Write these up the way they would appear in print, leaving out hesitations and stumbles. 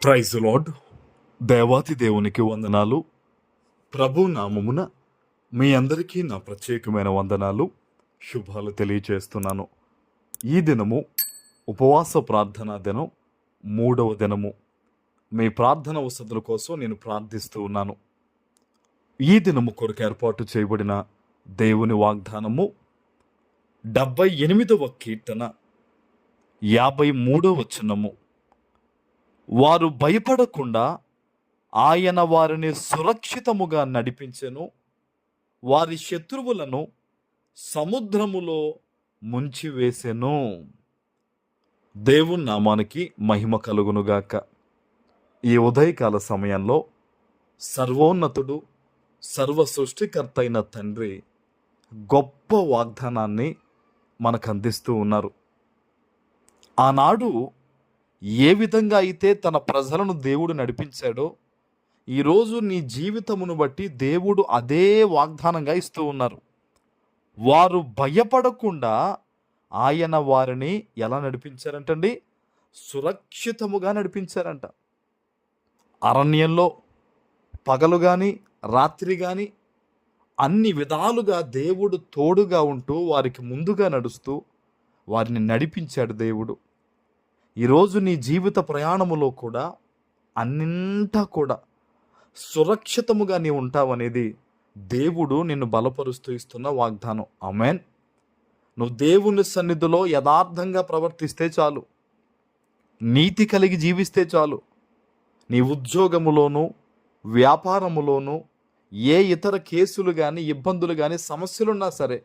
Praise lord. దేవాతి దేవునికి వందనాలు. ప్రభు నామమున మీ అందరికీ నా ప్రత్యేకమైన వందనాలు, శుభాలు తెలియచేస్తున్నాను. ఈ దినము ఉపవాస ప్రార్థనా దినం, 3వ దినము. మీ ప్రార్థన వసతుల కోసం నేను ప్రార్థిస్తూ ఉన్నాను. ఈ దినము కొరకు ఏర్పాటు చేయబడిన దేవుని వాగ్దానము 78వ కీర్తన 53వ వచనము. వారు భయపడకుండా ఆయన వారిని సురక్షితముగా నడిపించెను, వారి శత్రువులను సముద్రములో ముంచివేసెను. దేవుని నామానికి మహిమ కలుగునుగాక. ఈ ఉదయకాల సమయంలో సర్వోన్నతుడు, సర్వ సృష్టికర్త అయిన తండ్రి గొప్ప వాగ్దానాన్ని మనకు అందిస్తూ ఉన్నారు. ఆనాడు ఏ విధంగా అయితే తన ప్రజలను దేవుడు నడిపించాడో, ఈరోజు నీ జీవితమును బట్టి దేవుడు అదే వాగ్దానంగా ఇస్తూ ఉన్నారు. వారు భయపడకుండా ఆయన వారిని ఎలా నడిపించారంటండి? సురక్షితముగా నడిపించారంట. అరణ్యంలో పగలు కానీ రాత్రి కానీ అన్ని విధాలుగా దేవుడు తోడుగా ఉంటూ వారికి ముందుగా నడుస్తూ వారిని నడిపించాడు దేవుడు. ఈరోజు నీ జీవిత ప్రయాణములో కూడా అన్నింటా కూడా సురక్షితముగా నీ ఉంటావనేది దేవుడు నిన్ను బలపరుస్తూ ఇస్తున్న వాగ్దానం. ఆమేన్. నువ్వు దేవుని సన్నిధిలో యథార్థంగా ప్రవర్తిస్తే చాలు, నీతి కలిగి జీవిస్తే చాలు, నీ ఉద్యోగములోను వ్యాపారములోను ఏ ఇతర కేసులు కానీ ఇబ్బందులు కానీ సమస్యలున్నా సరే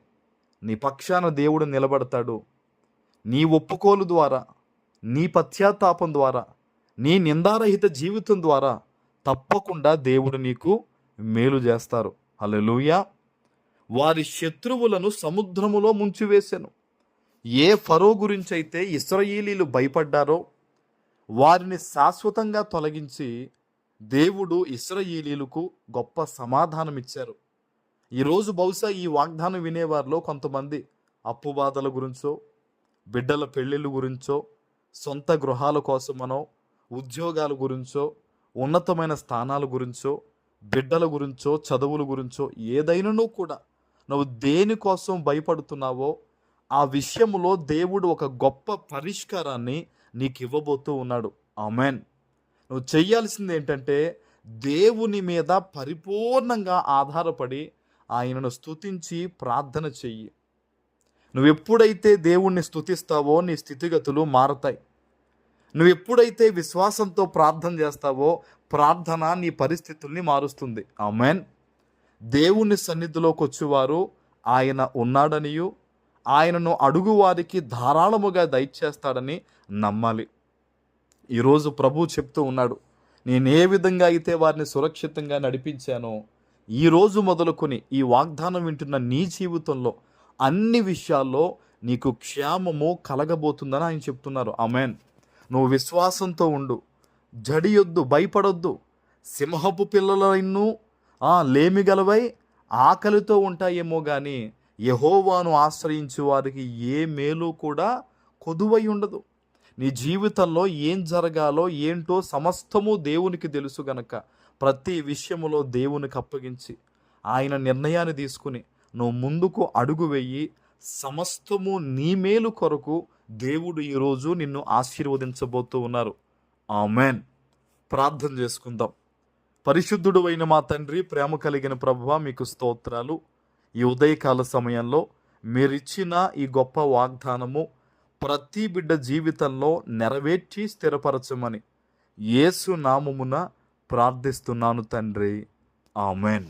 నీ పక్షాన దేవుడు నిలబడతాడు. నీ ఒప్పుకోలు ద్వారా, నీ పశ్చాత్తాపం ద్వారా, నీ నిందారహిత జీవితం ద్వారా తప్పకుండా దేవుడు నీకు మేలు చేస్తారు. హల్లెలూయా. వారి శత్రువులను సముద్రములో ముంచివేసెను. ఏ ఫరో గురించి అయితే ఇశ్రాయేలీయులు భయపడ్డారో వారిని శాశ్వతంగా తొలగించి దేవుడు ఇశ్రాయేలీయులకు గొప్ప సమాధానం ఇచ్చారు. ఈరోజు బహుశా ఈ వాగ్దానం వినేవారిలో కొంతమంది అప్పు బాధల గురించో, బిడ్డల పెళ్ళిళ్ళ గురించో, సొంత గృహాల కోసమనో, ఉద్యోగాల గురించో, ఉన్నతమైన స్థానాల గురించో, బిడ్డల గురించో, చదువుల గురించో ఏదైనానూ కూడా నువ్వు దేనికోసం భయపడుతున్నావో ఆ విషయంలో దేవుడు ఒక గొప్ప పరిష్కారాన్ని నీకు ఇవ్వబోతూ ఉన్నాడు. ఆమేన్. నువ్వు చెయ్యాల్సింది ఏంటంటే దేవుని మీద పరిపూర్ణంగా ఆధారపడి ఆయనను స్తుతించి ప్రార్థన చెయ్యి. నువ్వు ఎప్పుడైతే దేవుణ్ణి స్తుతిస్తావో నీ స్థితిగతులు మారతాయి. నువ్వు ఎప్పుడైతే విశ్వాసంతో ప్రార్థన చేస్తావో ప్రార్థన నీ పరిస్థితుల్ని మారుస్తుంది. ఆమేన్. దేవుని సన్నిధిలోకి వచ్చేవారు ఆయన ఉన్నాడనియు ఆయనను అడుగువారికి ధారాళముగా దయచేస్తాడని నమ్మాలి. ఈరోజు ప్రభు చెప్తూ ఉన్నాడు, నేను ఏ విధంగా అయితే వారిని సురక్షితంగా నడిపించానో ఈరోజు మొదలుకొని ఈ వాగ్దానం వింటున్న నీ జీవితంలో అన్ని విషయాల్లో నీకు క్షేమము కలగబోతుందని ఆయన చెప్తున్నారు. ఆమేన్. నువ్వు విశ్వాసంతో ఉండు, జడియొద్దు, భయపడొద్దు. సింహపు పిల్లలను లేమిగలవై ఆకలితో ఉంటాయేమో కానీ యెహోవాను ఆశ్రయించే వారికి ఏ మేలు కూడా కొదువై ఉండదు. నీ జీవితంలో ఏం జరగాలో ఏంటో సమస్తము దేవునికి తెలుసు గనక ప్రతి విషయములో దేవునికి అప్పగించి ఆయన నిర్ణయాన్ని తీసుకుని నువ్వు ముందుకు అడుగు వెయ్యి. సమస్తము నీ మేలు కొరకు దేవుడు ఈరోజు నిన్ను ఆశీర్వదించబోతూ ఉన్నారు. ఆమేన్. ప్రార్థన చేసుకుందాం. పరిశుద్ధుడు అయిన మా తండ్రి, ప్రేమ కలిగిన ప్రభువా, మీకు స్తోత్రాలు. ఈ ఉదయకాల సమయంలో మీరిచ్చిన ఈ గొప్ప వాగ్దానము ప్రతి బిడ్డ జీవితంలో నెరవేర్చి స్థిరపరచమని యేసు నామమున ప్రార్థిస్తున్నాను తండ్రి. ఆమేన్.